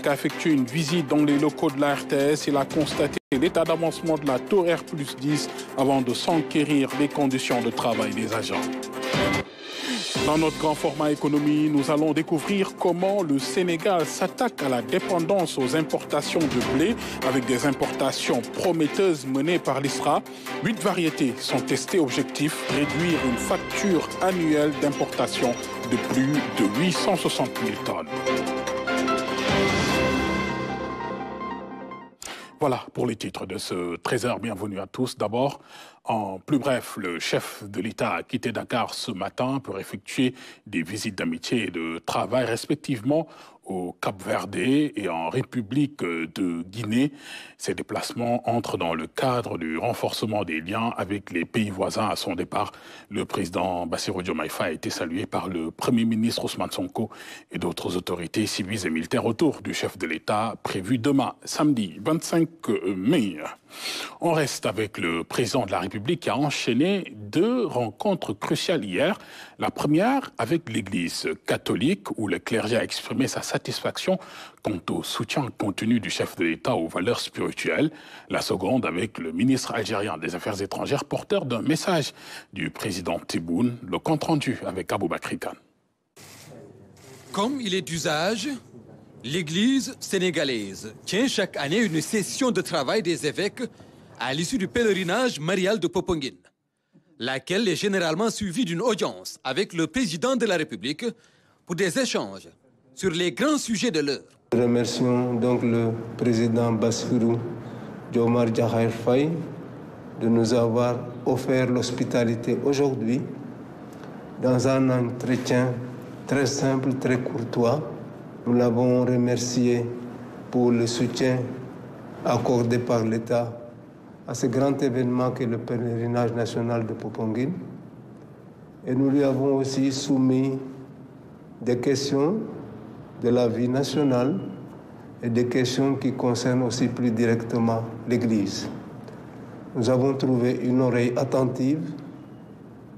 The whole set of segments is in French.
a effectué une visite dans les locaux de la RTS. Il a constaté l'état d'avancement de la tour R+10 avant de s'enquérir des conditions de travail des agents. Dans notre grand format économie, nous allons découvrir comment le Sénégal s'attaque à la dépendance aux importations de blé avec des importations prometteuses menées par l'ISRA. 8 variétés sont testées. Objectif, réduire une facture annuelle d'importation de plus de 860 000 tonnes. Voilà pour les titres de ce 13h. Bienvenue à tous. D'abord, en plus bref, le chef de l'État a quitté Dakar ce matin pour effectuer des visites d'amitié et de travail respectivement au Cap-Verde et en République de Guinée. Ces déplacements entrent dans le cadre du renforcement des liens avec les pays voisins. À son départ, le président Bassirou Diomaye Faye a été salué par le Premier ministre Ousmane Sonko et d'autres autorités civiles et militaires autour du chef de l'État prévu demain, samedi 25 mai. On reste avec le président de la République qui a enchaîné 2 rencontres cruciales hier. La première avec l'Église catholique où le clergé a exprimé sa satisfaction quant au soutien continu du chef de l'État aux valeurs spirituelles. La seconde avec le ministre algérien des Affaires étrangères, porteur d'un message du président Tebboune. Le compte-rendu avec Aboubakry Kane. Comme il est d'usage, l'Église sénégalaise tient chaque année une session de travail des évêques à l'issue du pèlerinage marial de Popenguine, laquelle est généralement suivie d'une audience avec le président de la République pour des échanges sur les grands sujets de l'heure. Nous remercions donc le président Bassirou Diomaye Faye de nous avoir offert l'hospitalité aujourd'hui dans un entretien très simple, très courtois. Nous l'avons remercié pour le soutien accordé par l'État à ce grand événement qu'est le pèlerinage national de Popenguine. Et nous lui avons aussi soumis des questions de la vie nationale et des questions qui concernent aussi plus directement l'Église. Nous avons trouvé une oreille attentive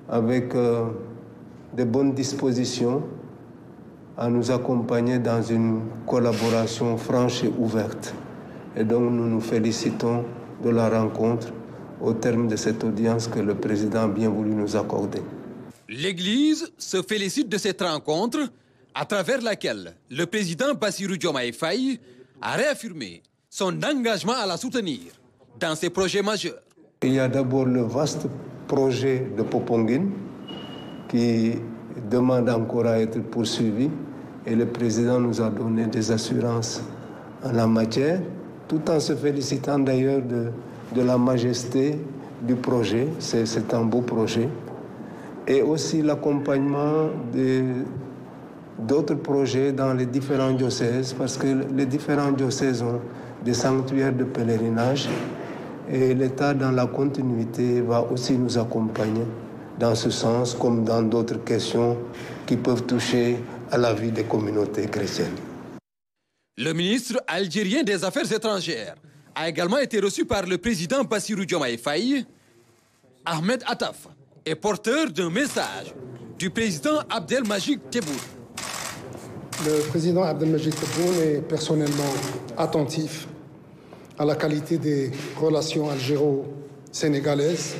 avec de bonnes dispositions à nous accompagner dans une collaboration franche et ouverte. Et donc nous nous félicitons de la rencontre au terme de cette audience que le président a bien voulu nous accorder. L'Église se félicite de cette rencontre à travers laquelle le président Bassirou Diomaye Faye a réaffirmé son engagement à la soutenir dans ses projets majeurs. Il y a d'abord le vaste projet de Popenguine qui demande encore à être poursuivi et le président nous a donné des assurances en la matière, tout en se félicitant d'ailleurs de la majesté du projet. C'est un beau projet. Et aussi l'accompagnement d'autres projets dans les différents diocèses, parce que les différents diocèses ont des sanctuaires de pèlerinage et l'État, dans la continuité, va aussi nous accompagner dans ce sens, comme dans d'autres questions qui peuvent toucher à la vie des communautés chrétiennes. Le ministre algérien des Affaires étrangères a également été reçu par le président Bassirou Diomaye Faye. Ahmed Attaf est porteur d'un message du président Abdelmajid Tebboune. Le président Abdelmajid Tebboune est personnellement attentif à la qualité des relations algéro-sénégalaises,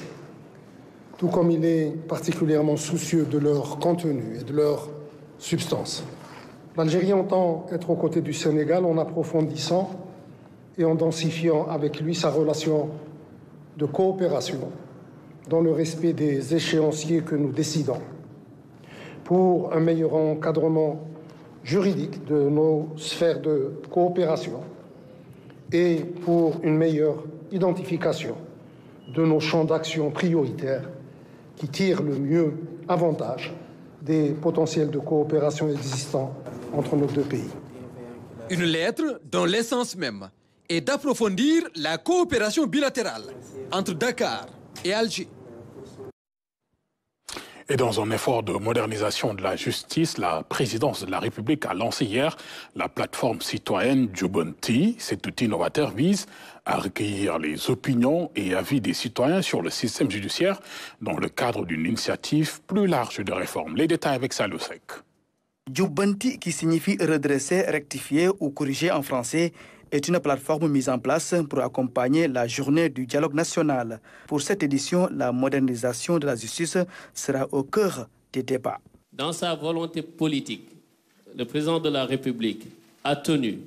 tout comme il est particulièrement soucieux de leur contenu et de leur substance. L'Algérie entend être aux côtés du Sénégal en approfondissant et en densifiant avec lui sa relation de coopération dans le respect des échéanciers que nous décidons pour un meilleur encadrement juridique de nos sphères de coopération et pour une meilleure identification de nos champs d'action prioritaires qui tirent le mieux avantage des potentiels de coopération existants entre nos 2 pays. Une lettre dont l'essence même est d'approfondir la coopération bilatérale entre Dakar et Alger. Et dans un effort de modernisation de la justice, la présidence de la République a lancé hier la plateforme citoyenne Djubonti. Cet outil novateur vise à recueillir les opinions et avis des citoyens sur le système judiciaire dans le cadre d'une initiative plus large de réforme. Les détails avec Salou Sek. Jubbanti, qui signifie redresser, rectifier ou corriger en français, est une plateforme mise en place pour accompagner la journée du dialogue national. Pour cette édition, la modernisation de la justice sera au cœur des débats. Dans sa volonté politique, le président de la République a tenu,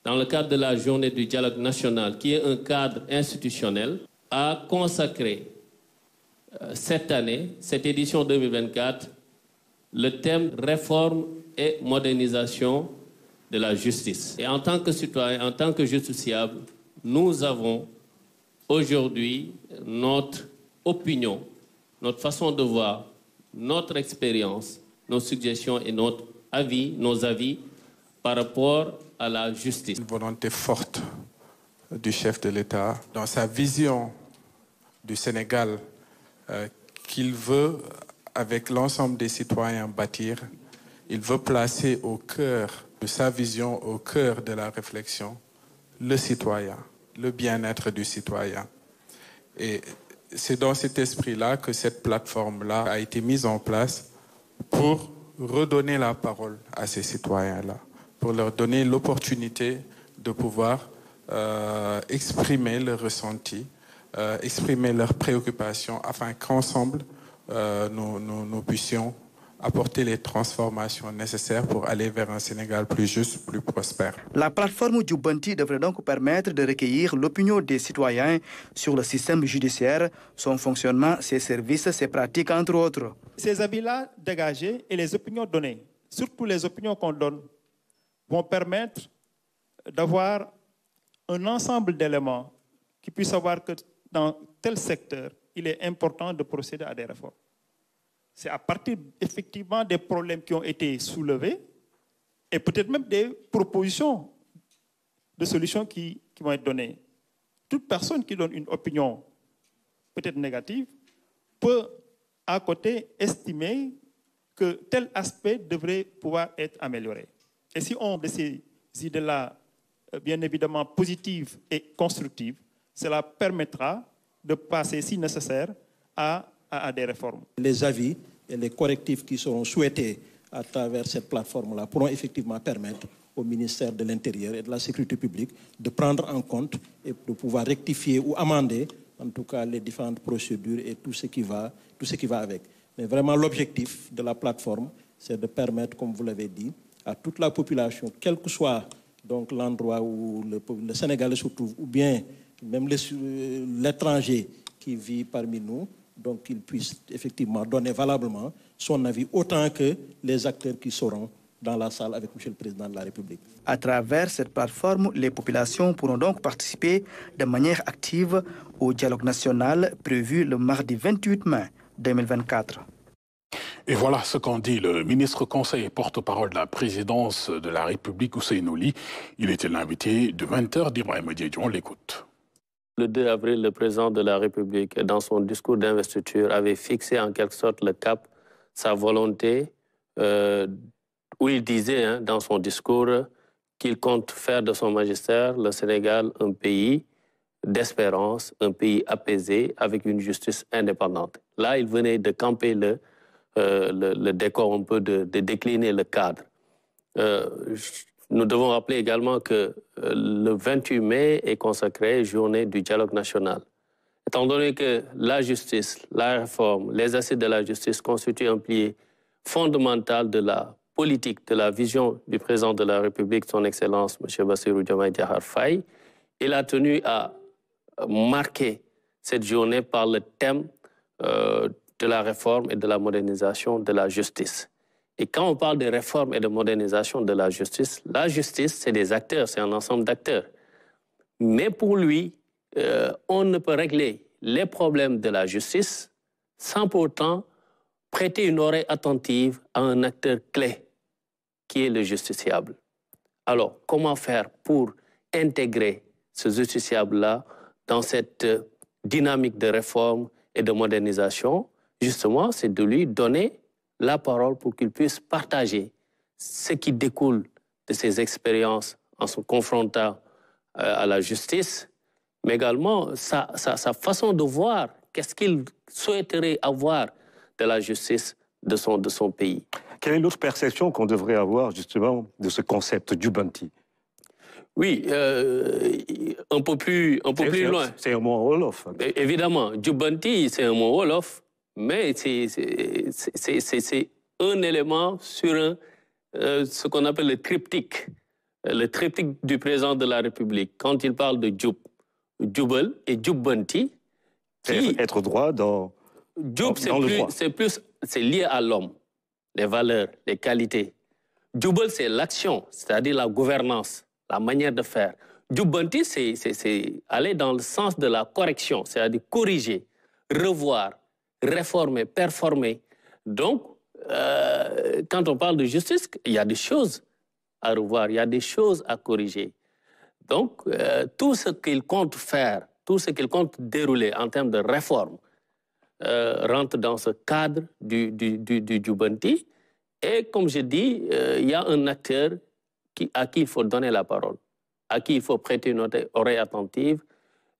dans le cadre de la journée du dialogue national, qui est un cadre institutionnel, à consacrer cette année, cette édition 2024, le thème réforme et modernisation de la justice. Et en tant que citoyen, en tant que justiciable, nous avons aujourd'hui notre opinion, notre façon de voir, notre expérience, nos suggestions et nos avis par rapport à la justice. Une volonté forte du chef de l'État dans sa vision du Sénégal qu'il veut, avec l'ensemble des citoyens, bâtir. Il veut placer au cœur de sa vision, au cœur de la réflexion, le citoyen, le bien-être du citoyen. Et c'est dans cet esprit-là que cette plateforme-là a été mise en place pour redonner la parole à ces citoyens-là, pour leur donner l'opportunité de pouvoir exprimer leurs ressentis, exprimer leurs préoccupations, afin qu'ensemble, nous puissions apporter les transformations nécessaires pour aller vers un Sénégal plus juste, plus prospère. La plateforme Jubbanti devrait donc permettre de recueillir l'opinion des citoyens sur le système judiciaire, son fonctionnement, ses services, ses pratiques, entre autres. Ces avis-là dégagés et les opinions données, surtout les opinions qu'on donne, vont permettre d'avoir un ensemble d'éléments qui puissent savoir que dans tel secteur, il est important de procéder à des réformes. C'est à partir effectivement des problèmes qui ont été soulevés et peut-être même des propositions de solutions qui vont être données. Toute personne qui donne une opinion peut-être négative peut à côté estimer que tel aspect devrait pouvoir être amélioré. Et si on a de ces idées-là bien évidemment positives et constructives, cela permettra de passer, si nécessaire, à des réformes. Les avis et les correctifs qui seront souhaités à travers cette plateforme-là pourront effectivement permettre au ministère de l'Intérieur et de la Sécurité publique de prendre en compte et de pouvoir rectifier ou amender, en tout cas, les différentes procédures et tout ce qui va avec. Mais vraiment, l'objectif de la plateforme, c'est de permettre, comme vous l'avez dit, à toute la population, quel que soit donc l'endroit où le Sénégalais se trouve, ou bien même l'étranger qui vit parmi nous, donc qu'il puisse effectivement donner valablement son avis, autant que les acteurs qui seront dans la salle avec M. le Président de la République. À travers cette plateforme, les populations pourront donc participer de manière active au dialogue national prévu le mardi 28 mai 2024. Et voilà ce qu'en dit le ministre conseil et porte-parole de la présidence de la République, Ousseynou Ly. Il était l'invité de 20h d'Ibrahima Diédhiou. On l'écoute. Le 2 avril, le président de la République, dans son discours d'investiture, avait fixé en quelque sorte le cap, sa volonté, où il disait dans son discours qu'il compte faire de son magistère le Sénégal un pays d'espérance, un pays apaisé, avec une justice indépendante. Là, il venait de camper le décor, un peu de décliner le cadre. Nous devons rappeler également que le 28 mai est consacré journée du dialogue national. Étant donné que la justice, la réforme, les assises de la justice constituent un pilier fondamental de la politique, de la vision du président de la République, son Excellence, M. Bassirou Diomaye Diakhar Faye, il a tenu à marquer cette journée par le thème de la réforme et de la modernisation de la justice. Et quand on parle de réforme et de modernisation de la justice, c'est des acteurs, c'est un ensemble d'acteurs. Mais pour lui, on ne peut régler les problèmes de la justice sans pour autant prêter une oreille attentive à un acteur clé, qui est le justiciable. Alors, comment faire pour intégrer ce justiciable-là dans cette dynamique de réforme et de modernisation? Justement, c'est de lui donner la parole pour qu'il puisse partager ce qui découle de ses expériences en se confrontant à la justice, mais également sa façon de voir, qu'est-ce qu'il souhaiterait avoir de la justice de son pays. Quelle est l'autre perception qu'on devrait avoir justement de ce concept Jubanti? Oui, un peu plus loin. C'est un mot Wolof. Évidemment, Jubanti, c'est un mot Wolof, mais c'est un élément sur ce qu'on appelle le triptyque du président de la République. Quand il parle de Jubal et Jubanti, être droit dans c'est lié à l'homme, les valeurs, les qualités. Jubal, c'est l'action, c'est-à-dire la gouvernance, la manière de faire. Jubanti, c'est aller dans le sens de la correction, c'est-à-dire corriger, revoir, réformer, performer. Donc, quand on parle de justice, il y a des choses à revoir, il y a des choses à corriger. Donc, tout ce qu'il compte faire, tout ce qu'il compte dérouler en termes de réforme rentre dans ce cadre du Jubanti. Et comme je dis, il y a un acteur à qui il faut donner la parole, à qui il faut prêter une oreille attentive,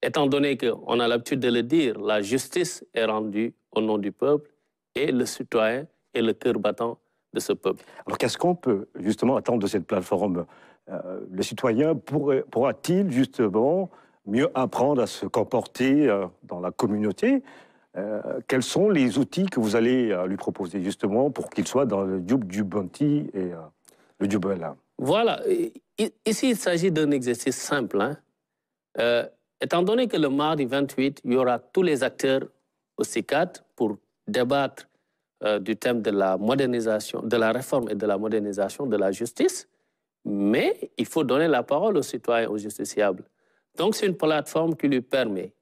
étant donné qu'on a l'habitude de le dire, la justice est rendue au nom du peuple et le citoyen est le cœur battant de ce peuple. Alors qu'est-ce qu'on peut justement attendre de cette plateforme? Le citoyen pourra-t-il justement mieux apprendre à se comporter dans la communauté? Quels sont les outils que vous allez lui proposer justement pour qu'il soit dans le Jubanti et le Jubal? Voilà. Ici, il s'agit d'un exercice simple. Étant donné que le mardi 28, il y aura tous les acteurs au CICAD pour débattre du thème de la modernisation, de la réforme et de la modernisation de la justice, mais il faut donner la parole aux citoyens, aux justiciables. Donc, c'est une plateforme qui lui permet,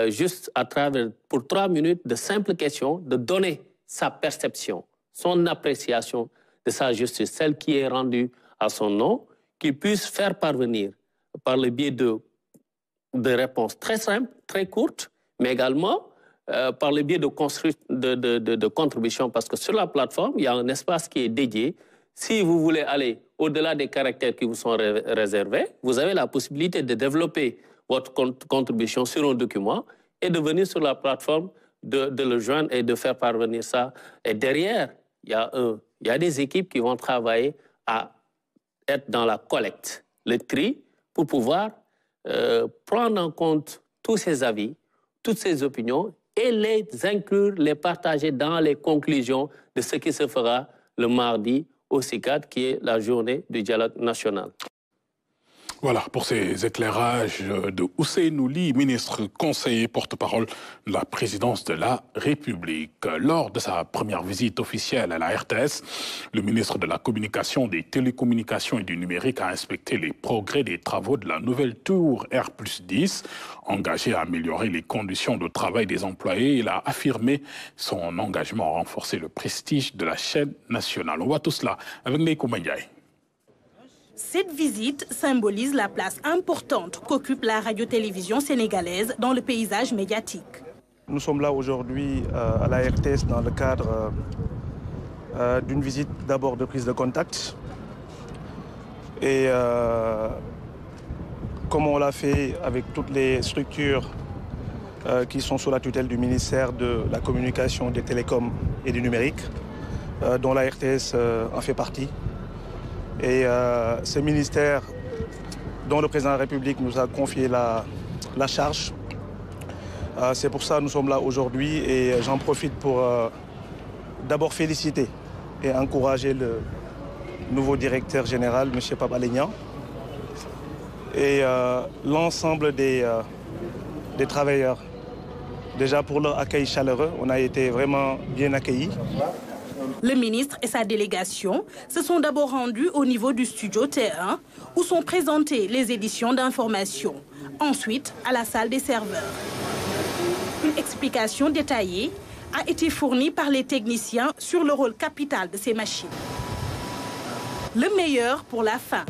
juste à travers, pour 3 minutes, de simples questions, de donner sa perception, son appréciation de sa justice, celle qui est rendue à son nom, qu'il puisse faire parvenir par le biais de réponses très simples, très courtes, mais également par le biais de contributions, parce que sur la plateforme, il y a un espace qui est dédié. Si vous voulez aller au-delà des caractères qui vous sont réservés, vous avez la possibilité de développer votre contribution sur un document et de venir sur la plateforme, de le joindre et de faire parvenir ça. Et derrière, il y a des équipes qui vont travailler à être dans la collecte, le tri, pour pouvoir prendre en compte tous ces avis, toutes ces opinions et les inclure, les partager dans les conclusions de ce qui se fera le mardi au CICAD, qui est la journée du dialogue national. Voilà, pour ces éclairages de Ousseynou Ly, ministre conseiller porte-parole de la présidence de la République. Lors de sa première visite officielle à la RTS, le ministre de la Communication, des Télécommunications et du Numérique a inspecté les progrès des travaux de la nouvelle tour R+10, engagée à améliorer les conditions de travail des employés. Il a affirmé son engagement à renforcer le prestige de la chaîne nationale. On voit tout cela avec Neiko Mandiaye. Cette visite symbolise la place importante qu'occupe la radio-télévision sénégalaise dans le paysage médiatique. Nous sommes là aujourd'hui à la RTS dans le cadre d'une visite d'abord de prise de contact. Et comme on l'a fait avec toutes les structures qui sont sous la tutelle du ministère de la Communication, des Télécoms et du Numérique, dont la RTS en fait partie. Et ce ministère dont le président de la République nous a confié la charge, c'est pour ça que nous sommes là aujourd'hui et j'en profite pour d'abord féliciter et encourager le nouveau directeur général, M. Pape Alé Niang, et l'ensemble des travailleurs. Déjà pour leur accueil chaleureux, on a été vraiment bien accueillis. Le ministre et sa délégation se sont d'abord rendus au niveau du studio T1 où sont présentées les éditions d'information. Ensuite, à la salle des serveurs. Une explication détaillée a été fournie par les techniciens sur le rôle capital de ces machines. Le meilleur pour la fin.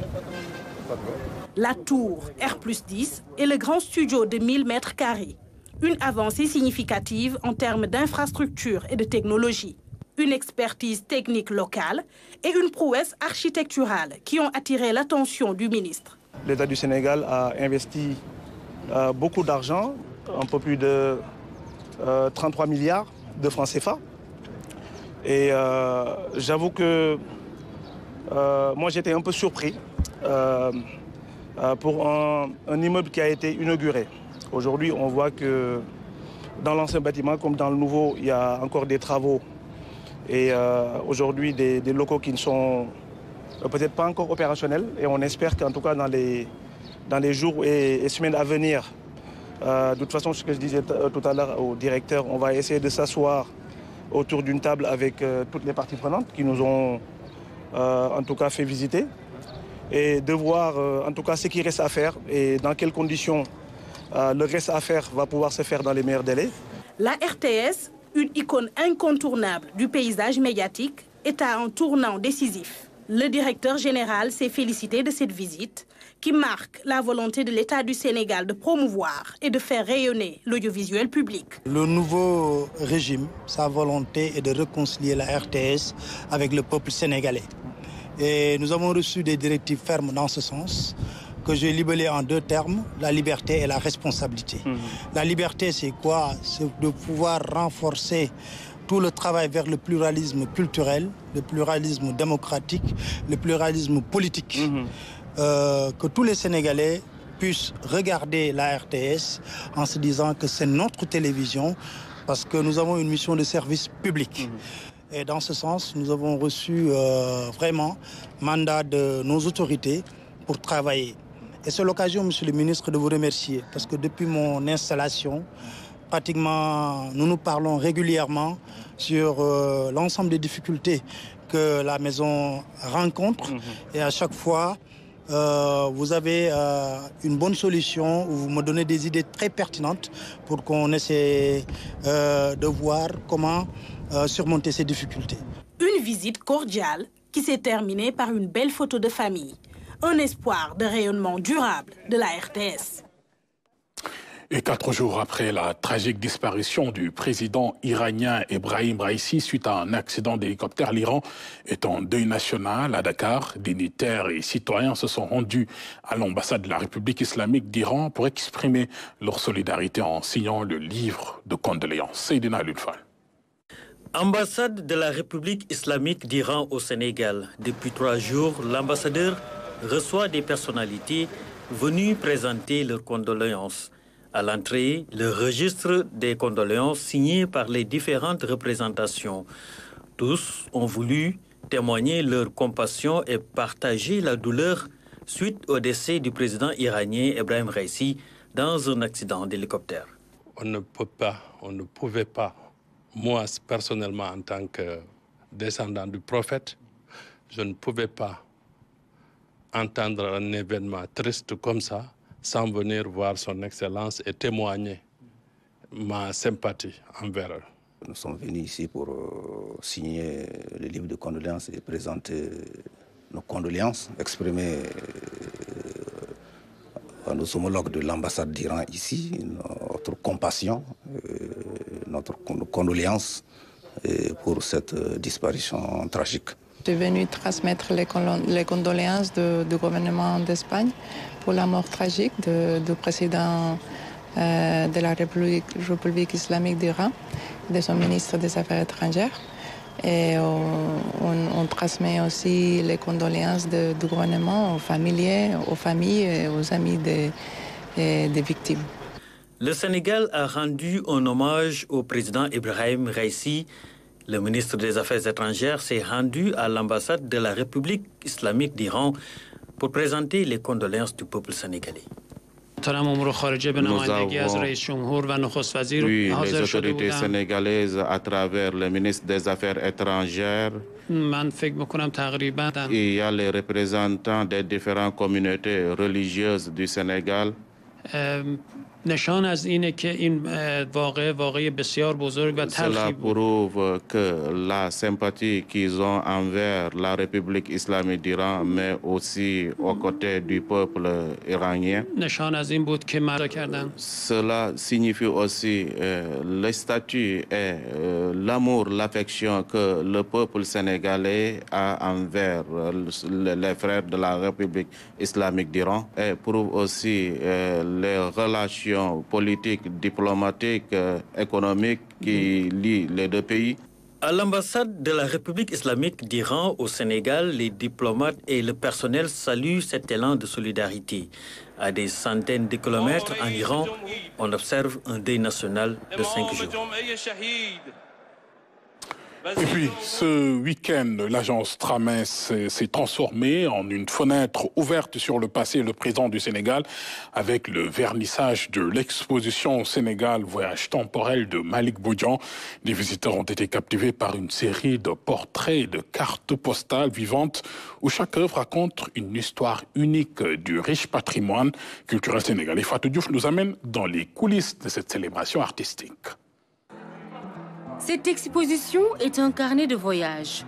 La tour R+10 est le grand studio de 1000 mètres carrés. Une avancée significative en termes d'infrastructure et de technologie. Une expertise technique locale et une prouesse architecturale qui ont attiré l'attention du ministre. L'État du Sénégal a investi beaucoup d'argent, un peu plus de 33 milliards de francs CFA. Et j'avoue que moi j'étais un peu surpris pour un immeuble qui a été inauguré. Aujourd'hui, on voit que dans l'ancien bâtiment comme dans le nouveau, il y a encore des travaux. Et aujourd'hui, des locaux qui ne sont peut-être pas encore opérationnels. Et on espère qu'en tout cas dans les jours et semaines à venir, de toute façon, ce que je disais tout à l'heure au directeur, on va essayer de s'asseoir autour d'une table avec toutes les parties prenantes qui nous ont en tout cas fait visiter et de voir en tout cas ce qui reste à faire et dans quelles conditions le reste à faire va pouvoir se faire dans les meilleurs délais. La RTS, une icône incontournable du paysage médiatique, est à un tournant décisif. Le directeur général s'est félicité de cette visite qui marque la volonté de l'État du Sénégal de promouvoir et de faire rayonner l'audiovisuel public. Le nouveau régime, sa volonté est de réconcilier la RTS avec le peuple sénégalais. Et nous avons reçu des directives fermes dans ce sens, que j'ai libellé en 2 termes, la liberté et la responsabilité. La liberté, c'est quoi? C'est de pouvoir renforcer tout le travail vers le pluralisme culturel, le pluralisme démocratique, le pluralisme politique. Que tous les Sénégalais puissent regarder la RTS en se disant que c'est notre télévision parce que nous avons une mission de service public. Et dans ce sens, nous avons reçu vraiment mandat de nos autorités pour travailler. Et c'est l'occasion, Monsieur le ministre, de vous remercier parce que depuis mon installation, pratiquement, nous parlons régulièrement sur l'ensemble des difficultés que la maison rencontre. Et à chaque fois, vous avez une bonne solution, vous me donnez des idées très pertinentes pour qu'on essaie de voir comment surmonter ces difficultés. Une visite cordiale qui s'est terminée par une belle photo de famille. Un espoir de rayonnement durable de la RTS. Et 4 jours après la tragique disparition du président iranien Ebrahim Raïssi suite à un accident d'hélicoptère, l'Iran est en deuil national à Dakar. Dignitaires et citoyens se sont rendus à l'ambassade de la République islamique d'Iran pour exprimer leur solidarité en signant le livre de condoléances. Seydina Lulfal. Ambassade de la République islamique d'Iran au Sénégal. Depuis 3 jours, l'ambassadeur reçoit des personnalités venues présenter leurs condoléances. À l'entrée, le registre des condoléances signé par les différentes représentations. Tous ont voulu témoigner leur compassion et partager la douleur suite au décès du président iranien Ebrahim Raïssi dans un accident d'hélicoptère. On ne pouvait pas, moi personnellement en tant que descendant du prophète, je ne pouvais pas entendre un événement triste comme ça sans venir voir son Excellence et témoigner ma sympathie envers eux. Nous sommes venus ici pour signer le livre de condoléances et présenter nos condoléances, exprimer à nos homologues de l'ambassade d'Iran ici notre compassion, nos condoléances pour cette disparition tragique. Je suis venu transmettre les condoléances du gouvernement d'Espagne pour la mort tragique du président de la République islamique d'Iran, de son ministre des Affaires étrangères. Et on transmet aussi les condoléances du gouvernement aux familles et aux amis des victimes. Le Sénégal a rendu un hommage au président Ebrahim Raïssi. Le ministre des Affaires étrangères s'est rendu à l'ambassade de la République islamique d'Iran pour présenter les condoléances du peuple sénégalais. Nous avons les autorités sénégalaises à travers le ministre des Affaires étrangères. Il y a les représentants des différentes communautés religieuses du Sénégal. Cela prouve que la sympathie qu'ils ont envers la République islamique d'Iran, mais aussi aux côtés du peuple iranien. Cela signifie aussi le statut et l'amour, l'affection que le peuple sénégalais a envers les frères de la République islamique d'Iran et prouve aussi les relations politiques, diplomatiques, économiques qui lient les 2 pays. À l'ambassade de la République islamique d'Iran au Sénégal, les diplomates et le personnel saluent cet élan de solidarité. À des centaines de kilomètres en Iran, on observe un deuil national de 5 jours. Et puis, ce week-end, l'agence Tramès s'est transformée en une fenêtre ouverte sur le passé et le présent du Sénégal avec le vernissage de l'exposition Sénégal Voyage temporel de Malick Bodian. Les visiteurs ont été captivés par une série de portraits et de cartes postales vivantes où chaque œuvre raconte une histoire unique du riche patrimoine culturel sénégalais. Fatou Diouf nous amène dans les coulisses de cette célébration artistique. Cette exposition est un carnet de voyage.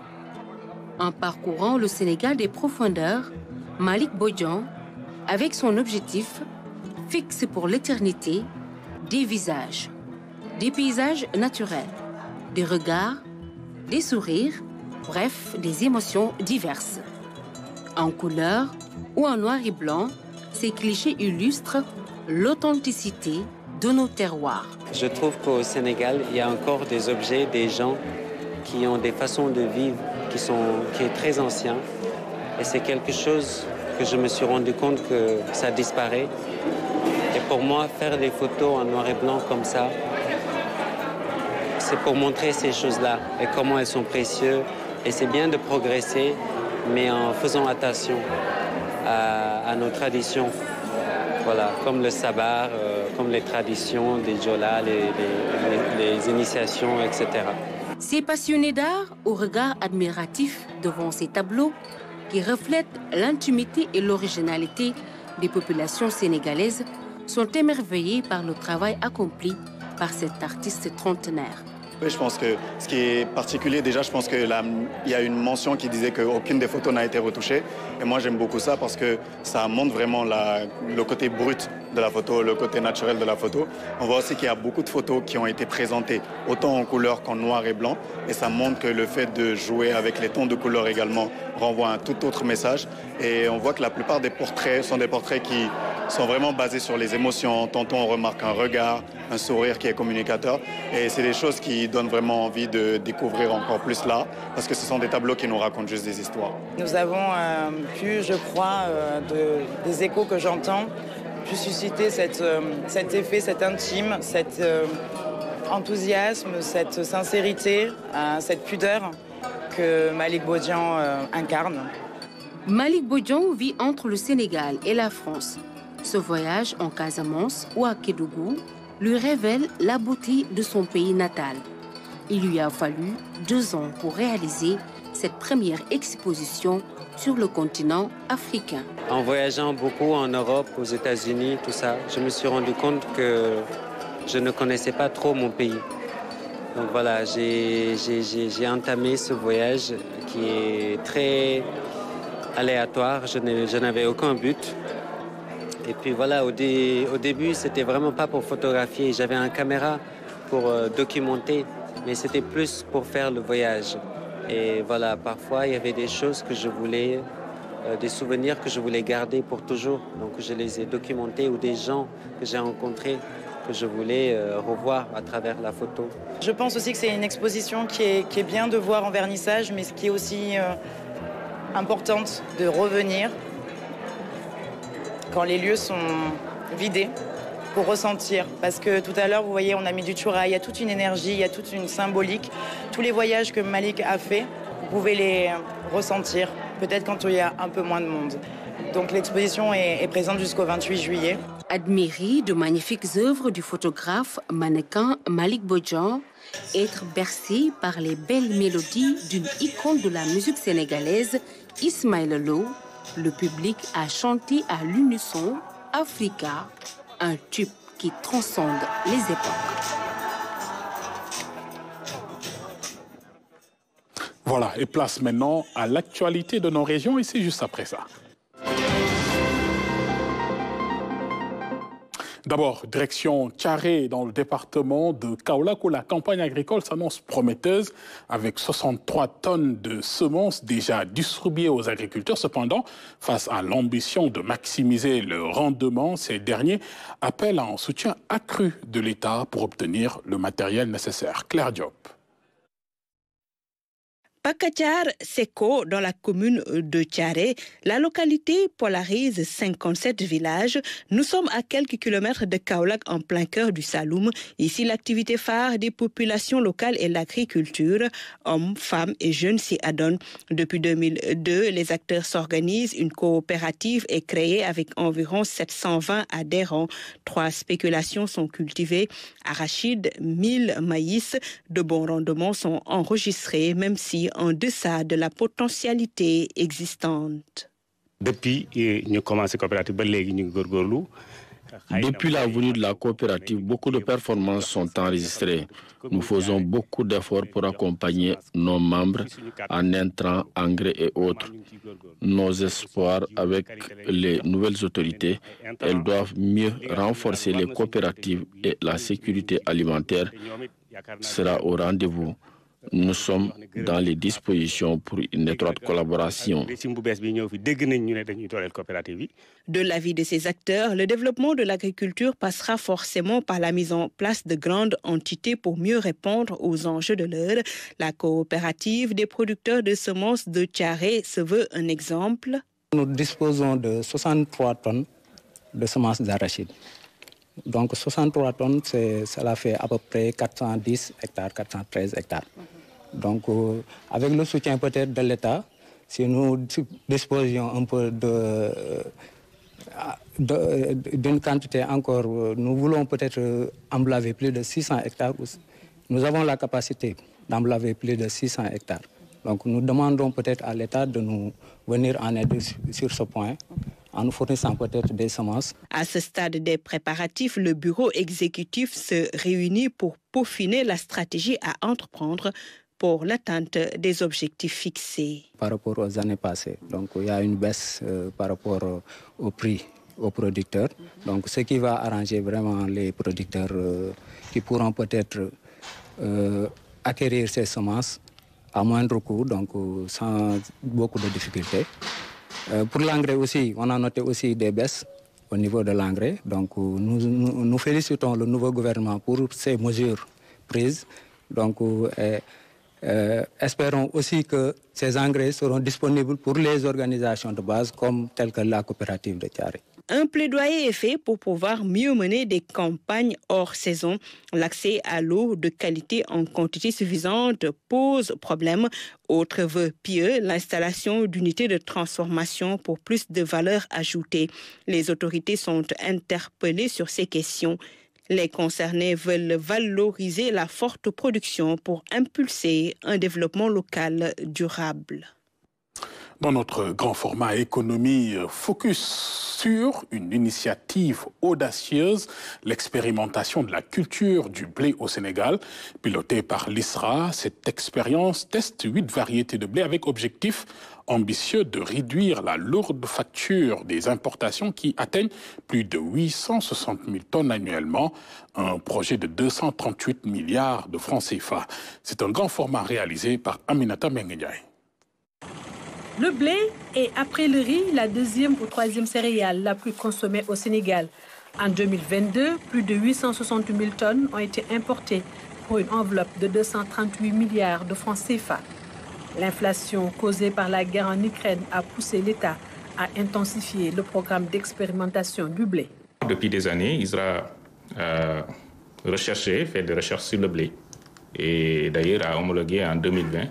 En parcourant le Sénégal des profondeurs, Malick Bodian, avec son objectif, fixe pour l'éternité des visages, des paysages naturels, des regards, des sourires, bref, des émotions diverses. En couleur ou en noir et blanc, ces clichés illustrent l'authenticité de nos terroirs. Je trouve qu'au Sénégal, il y a encore des objets, des gens qui ont des façons de vivre qui est très ancien. Et c'est quelque chose que je me suis rendu compte que ça disparaît. Et pour moi, faire des photos en noir et blanc comme ça, c'est pour montrer ces choses-là et comment elles sont précieuses. Et c'est bien de progresser, mais en faisant attention à nos traditions. Voilà, comme le sabar, comme les traditions des Djola, les initiations, etc. Ces passionnés d'art, au regard admiratif devant ces tableaux, qui reflètent l'intimité et l'originalité des populations sénégalaises, sont émerveillés par le travail accompli par cet artiste trentenaire. Oui, je pense que ce qui est particulier, déjà, je pense qu'il y a une mention qui disait qu'aucune des photos n'a été retouchée. Et moi, j'aime beaucoup ça parce que ça montre vraiment le côté brut de la photo, le côté naturel de la photo. On voit aussi qu'il y a beaucoup de photos qui ont été présentées autant en couleur qu'en noir et blanc. Et ça montre que le fait de jouer avec les tons de couleur également renvoie un tout autre message. Et on voit que la plupart des portraits sont des portraits qui sont vraiment basés sur les émotions. Tantôt, on remarque un regard, un sourire qui est communicateur. Et c'est des choses qui donnent vraiment envie de découvrir encore plus là, parce que ce sont des tableaux qui nous racontent juste des histoires. Nous avons pu, je crois, des échos que j'entends, pu susciter cet effet, cet intime, cet enthousiasme, cette sincérité, cette pudeur que Malick Bodian incarne. Malick Bodian vit entre le Sénégal et la France. Ce voyage en Casamance ou à Kédougou lui révèle la beauté de son pays natal. Il lui a fallu 2 ans pour réaliser cette première exposition sur le continent africain. En voyageant beaucoup en Europe, aux États-Unis, tout ça, je me suis rendu compte que je ne connaissais pas trop mon pays. Donc voilà, j'ai entamé ce voyage qui est très aléatoire, je n'avais aucun but. Et puis voilà, au début, c'était vraiment pas pour photographier. J'avais une caméra pour documenter, mais c'était plus pour faire le voyage. Et voilà, parfois, il y avait des choses que je voulais, des souvenirs que je voulais garder pour toujours. Donc je les ai documentés, ou des gens que j'ai rencontrés que je voulais revoir à travers la photo. Je pense aussi que c'est une exposition qui est bien de voir en vernissage, mais qui est aussi importante de revenir quand les lieux sont vidés pour ressentir. Parce que tout à l'heure, vous voyez, on a mis du Tchoura, il y a toute une énergie, il y a toute une symbolique. Tous les voyages que Malick a fait, vous pouvez les ressentir, peut-être quand il y a un peu moins de monde. Donc l'exposition est présente jusqu'au 28 juillet. Admirer de magnifiques œuvres du photographe mannequin Malick Bodian, être bercé par les belles mélodies d'une icône de la musique sénégalaise, Ismaël Lo, le public a chanté à l'unisson Africa, un tube qui transcende les époques. Voilà, et place maintenant à l'actualité de nos régions, et c'est juste après ça. D'abord, direction Thiaré dans le département de Kaolack où la campagne agricole s'annonce prometteuse avec 63 tonnes de semences déjà distribuées aux agriculteurs. Cependant, face à l'ambition de maximiser le rendement, ces derniers appellent à un soutien accru de l'État pour obtenir le matériel nécessaire. Claire Diop. Pakachar Seko, dans la commune de Thiaré, la localité polarise 57 villages. Nous sommes à quelques kilomètres de Kaolack, en plein cœur du Saloum. Ici, l'activité phare des populations locales est l'agriculture. Hommes, femmes et jeunes s'y adonnent. Depuis 2002, les acteurs s'organisent. Une coopérative est créée avec environ 720 adhérents. 3 spéculations sont cultivées. Arachides, mil, maïs. De bons rendements sont enregistrés, même si en deçà de la potentialité existante. Depuis la venue de la coopérative, beaucoup de performances sont enregistrées. Nous faisons beaucoup d'efforts pour accompagner nos membres en intrants, engrais et autres. Nos espoirs avec les nouvelles autorités, elles doivent mieux renforcer les coopératives et la sécurité alimentaire sera au rendez-vous. Nous sommes dans les dispositions pour une étroite collaboration. De l'avis de ces acteurs, le développement de l'agriculture passera forcément par la mise en place de grandes entités pour mieux répondre aux enjeux de l'heure. La coopérative des producteurs de semences de Thiaré se veut un exemple. Nous disposons de 63 tonnes de semences d'arachide. Donc 63 tonnes, cela fait à peu près 410 hectares, 413 hectares. Donc avec le soutien peut-être de l'État, si nous disposions un peu d'une quantité encore, nous voulons peut-être emblaver plus de 600 hectares. Nous avons la capacité d'emblaver plus de 600 hectares. Donc nous demandons peut-être à l'État de nous venir en aide sur ce point, en nous fournissant peut-être des semences. À ce stade des préparatifs, le bureau exécutif se réunit pour peaufiner la stratégie à entreprendre pour l'atteinte des objectifs fixés. Par rapport aux années passées, donc il y a une baisse par rapport au prix aux producteurs. Donc ce qui va arranger vraiment les producteurs qui pourront peut-être acquérir ces semences à moindre coût, donc sans beaucoup de difficultés. Pour l'engrais aussi, on a noté aussi des baisses au niveau de l'engrais. Donc nous félicitons le nouveau gouvernement pour ces mesures prises. Donc espérons aussi que ces engrais seront disponibles pour les organisations de base comme telles que la coopérative de Thiaré. Un plaidoyer est fait pour pouvoir mieux mener des campagnes hors saison. L'accès à l'eau de qualité en quantité suffisante pose problème. Autre vœu pieux, l'installation d'unités de transformation pour plus de valeur ajoutée. Les autorités sont interpellées sur ces questions. Les concernés veulent valoriser la forte production pour impulser un développement local durable. Dans notre grand format économie, focus sur une initiative audacieuse, l'expérimentation de la culture du blé au Sénégal. Pilotée par l'ISRA, cette expérience teste 8 variétés de blé avec objectif ambitieux de réduire la lourde facture des importations qui atteignent plus de 860 000 tonnes annuellement, un projet de 238 milliards de francs CFA. C'est un grand format réalisé par Aminata Mengueniaï. Le blé est, après le riz, la deuxième ou troisième céréale la plus consommée au Sénégal. En 2022, plus de 860 000 tonnes ont été importées pour une enveloppe de 238 milliards de francs CFA. L'inflation causée par la guerre en Ukraine a poussé l'État à intensifier le programme d'expérimentation du blé. Depuis des années, ISRA a fait des recherches sur le blé et d'ailleurs a homologué en 2020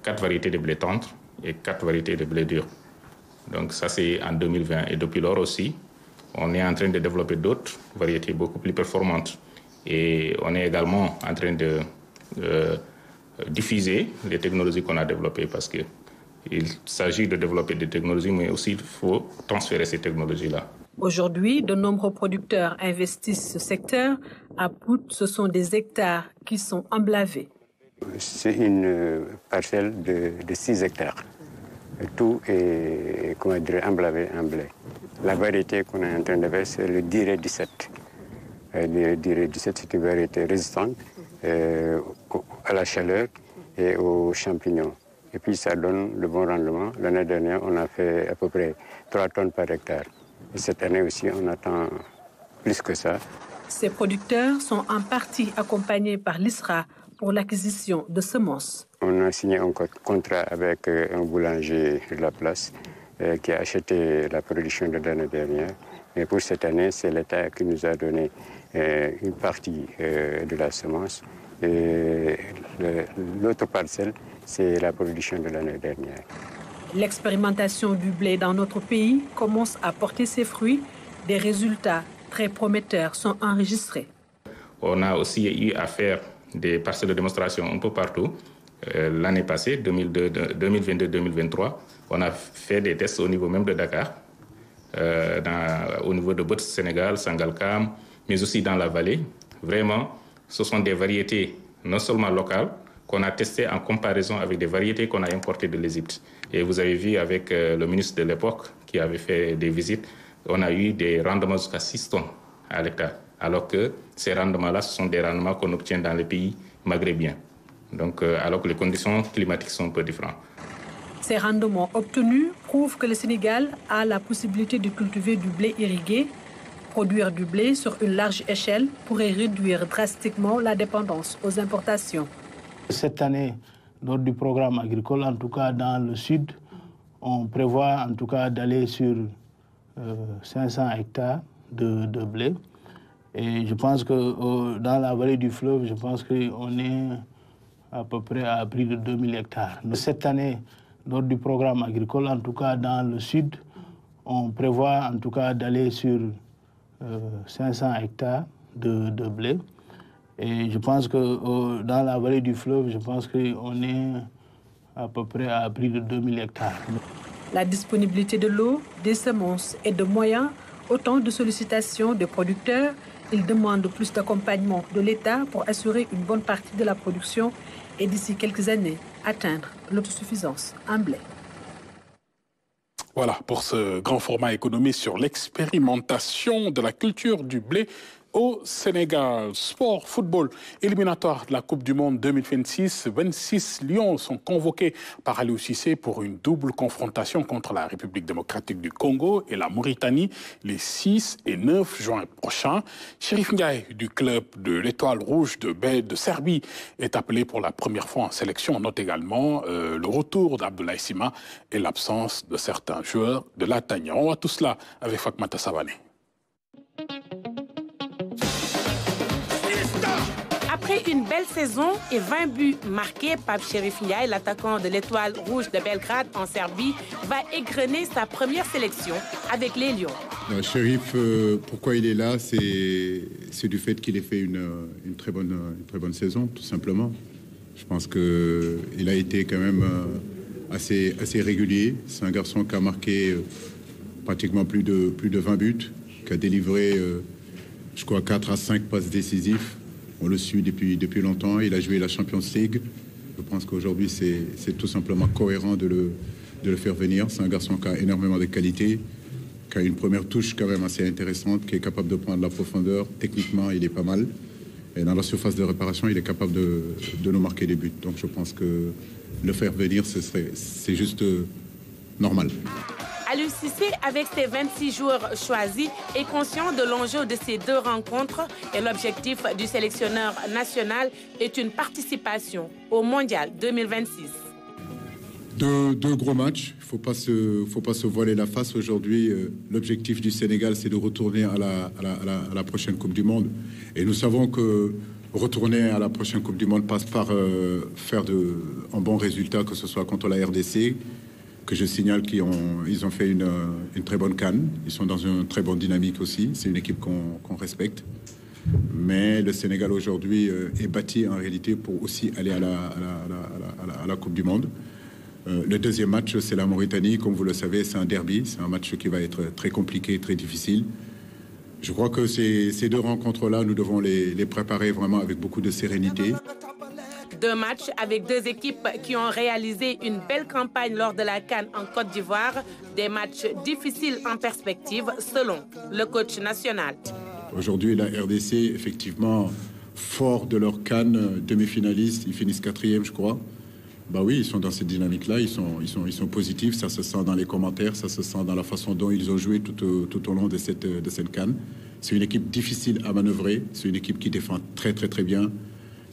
4 variétés de blé tendre et 4 variétés de blé dur. Donc ça c'est en 2020 et depuis lors aussi, on est en train de développer d'autres variétés beaucoup plus performantes et on est également en train de diffuser les technologies qu'on a développées parce qu'il s'agit de développer des technologies mais aussi il faut transférer ces technologies-là. Aujourd'hui, de nombreux producteurs investissent ce secteur. À Pout, ce sont des hectares qui sont emblavés. C'est une parcelle de 6 hectares. Tout est emblavé en blé. La variété qu'on est en train de faire, c'est le Diré 17. Le Diré 17, c'est une variété résistante à la chaleur et aux champignons. Et puis ça donne le bon rendement. L'année dernière, on a fait à peu près 3 tonnes par hectare. Et cette année aussi, on attend plus que ça. Ces producteurs sont en partie accompagnés par l'ISRA pour l'acquisition de semences. On a signé un contrat avec un boulanger de la place qui a acheté la production de l'année dernière. Mais pour cette année, c'est l'État qui nous a donné une partie de la semence. Et l'autre parcelle, c'est la production de l'année dernière. L'expérimentation du blé dans notre pays commence à porter ses fruits. Des résultats très prometteurs sont enregistrés. On a aussi eu à faire des parcelles de démonstration un peu partout. L'année passée, 2022-2023, on a fait des tests au niveau même de Dakar, au niveau de Bot Sénégal, Sangalkam, mais aussi dans la vallée. Vraiment, ce sont des variétés non seulement locales, qu'on a testées en comparaison avec des variétés qu'on a importées de l'Égypte. Et vous avez vu avec le ministre de l'époque qui avait fait des visites, on a eu des rendements jusqu'à 6 tonnes à l'hectare. Alors que ces rendements-là, ce sont des rendements qu'on obtient dans les pays maghrébiens. Donc, alors que les conditions climatiques sont un peu différentes. Ces rendements obtenus prouvent que le Sénégal a la possibilité de cultiver du blé irrigué. Produire du blé sur une large échelle pourrait réduire drastiquement la dépendance aux importations. Cette année, lors du programme agricole, en tout cas dans le sud, on prévoit en tout cas d'aller sur 500 hectares de blé. Et je pense que dans la vallée du fleuve, je pense qu'on est à peu près à plus de 2000 hectares. Cette année, lors du programme agricole, en tout cas dans le sud, on prévoit en tout cas d'aller sur 500 hectares de blé. Et je pense que dans la vallée du fleuve, je pense qu'on est à peu près à plus de 2000 hectares. La disponibilité de l'eau, des semences et de moyens, autant de sollicitations des producteurs. Ils demandent plus d'accompagnement de l'État pour assurer une bonne partie de la production et d'ici quelques années, atteindre l'autosuffisance en blé. Voilà pour ce grand format économique sur l'expérimentation de la culture du blé au Sénégal. Sport, football, éliminatoire de la Coupe du Monde 2026. 26 Lions sont convoqués par Aliou Cissé pour une double confrontation contre la République démocratique du Congo et la Mauritanie les 6 et 9 juin prochains. Chérif Ndiaye du club de l'Étoile Rouge de Serbie est appelé pour la première fois en sélection. On note également le retour d'Abdoulaye Sima et l'absence de certains joueurs de l'Atagnan. On voit tout cela avec Fatmata Savané. Après une belle saison et 20 buts marqués, Pape Chérif Ndiaye, l'attaquant de l'Étoile Rouge de Belgrade en Serbie, va égrener sa première sélection avec les Lions. Chérif, pourquoi il est là, c'est du fait qu'il ait fait une très bonne saison, tout simplement. Je pense qu'il a été quand même assez régulier. C'est un garçon qui a marqué pratiquement plus de 20 buts, qui a délivré, je crois, 4 à 5 passes décisives. On le suit depuis longtemps. Il a joué la Champions League. Je pense qu'aujourd'hui, c'est tout simplement cohérent de le faire venir. C'est un garçon qui a énormément de qualités, qui a une première touche quand même assez intéressante, qui est capable de prendre la profondeur. Techniquement, il est pas mal. Et dans la surface de réparation, il est capable de nous marquer des buts. Donc je pense que le faire venir, c'est juste normal. Aliou Cissé, avec ses 26 joueurs choisis, est conscient de l'enjeu de ces deux rencontres et l'objectif du sélectionneur national est une participation au Mondial 2026. Deux gros matchs, il ne faut pas se voiler la face. Aujourd'hui, l'objectif du Sénégal, c'est de retourner à la prochaine Coupe du Monde. Et nous savons que retourner à la prochaine Coupe du Monde passe par faire un bon résultat, que ce soit contre la RDC, que je signale qu'ils ont fait une très bonne CAN. Ils sont dans une très bonne dynamique aussi. C'est une équipe qu'on respecte. Mais le Sénégal aujourd'hui est bâti en réalité pour aussi aller à la Coupe du Monde. Le deuxième match, c'est la Mauritanie. Comme vous le savez, c'est un derby. C'est un match qui va être très compliqué, très difficile. Je crois que ces deux rencontres-là, nous devons les préparer vraiment avec beaucoup de sérénité. Deux matchs avec deux équipes qui ont réalisé une belle campagne lors de la CAN en Côte d'Ivoire. Des matchs difficiles en perspective, selon le coach national. Aujourd'hui, la RDC, effectivement, fort de leur CAN, demi-finalistes, ils finissent 4e, je crois. Bah oui, ils sont dans cette dynamique-là, ils sont positifs, ça se sent dans les commentaires, ça se sent dans la façon dont ils ont joué tout au long de cette CAN. C'est une équipe difficile à manœuvrer, c'est une équipe qui défend très bien.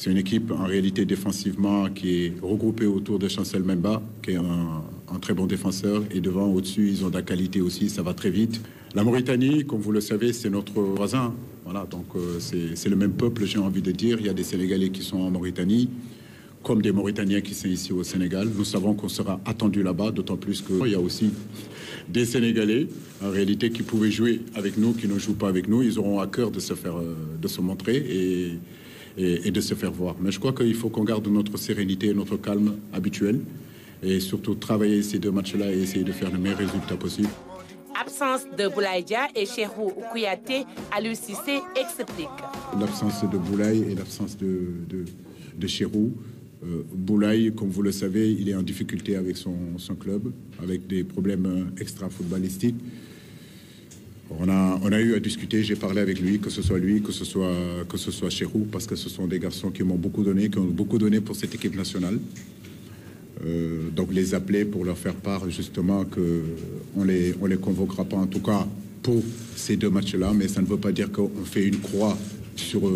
C'est une équipe en réalité défensivement qui est regroupée autour de Chancel Memba, qui est un très bon défenseur. Et devant, au-dessus, ils ont de la qualité aussi, ça va très vite. La Mauritanie, comme vous le savez, c'est notre voisin. Voilà, donc c'est le même peuple, j'ai envie de dire. Il y a des Sénégalais qui sont en Mauritanie, comme des Mauritaniens qui sont ici au Sénégal. Nous savons qu'on sera attendu là-bas, d'autant plus qu'il y a aussi des Sénégalais, en réalité, qui pouvaient jouer avec nous, qui ne jouent pas avec nous. Ils auront à cœur de se montrer et de se faire voir. Mais je crois qu'il faut qu'on garde notre sérénité et notre calme habituel et surtout travailler ces deux matchs-là et essayer de faire le meilleur résultat possible. Absence de Boulaye Dia et Cheikhou Kouyaté, Aliou Cissé explique. L'absence de Boulaye et l'absence de Cheikhou. Boulaye, comme vous le savez, il est en difficulté avec son club, avec des problèmes extra-footballistiques. On a eu à discuter, j'ai parlé avec lui, que ce soit Cheikhou, parce que ce sont des garçons qui m'ont beaucoup donné, qui ont beaucoup donné pour cette équipe nationale. Donc les appeler pour leur faire part justement qu'on les convoquera pas, en tout cas pour ces deux matchs-là, mais ça ne veut pas dire qu'on fait une croix sur eux.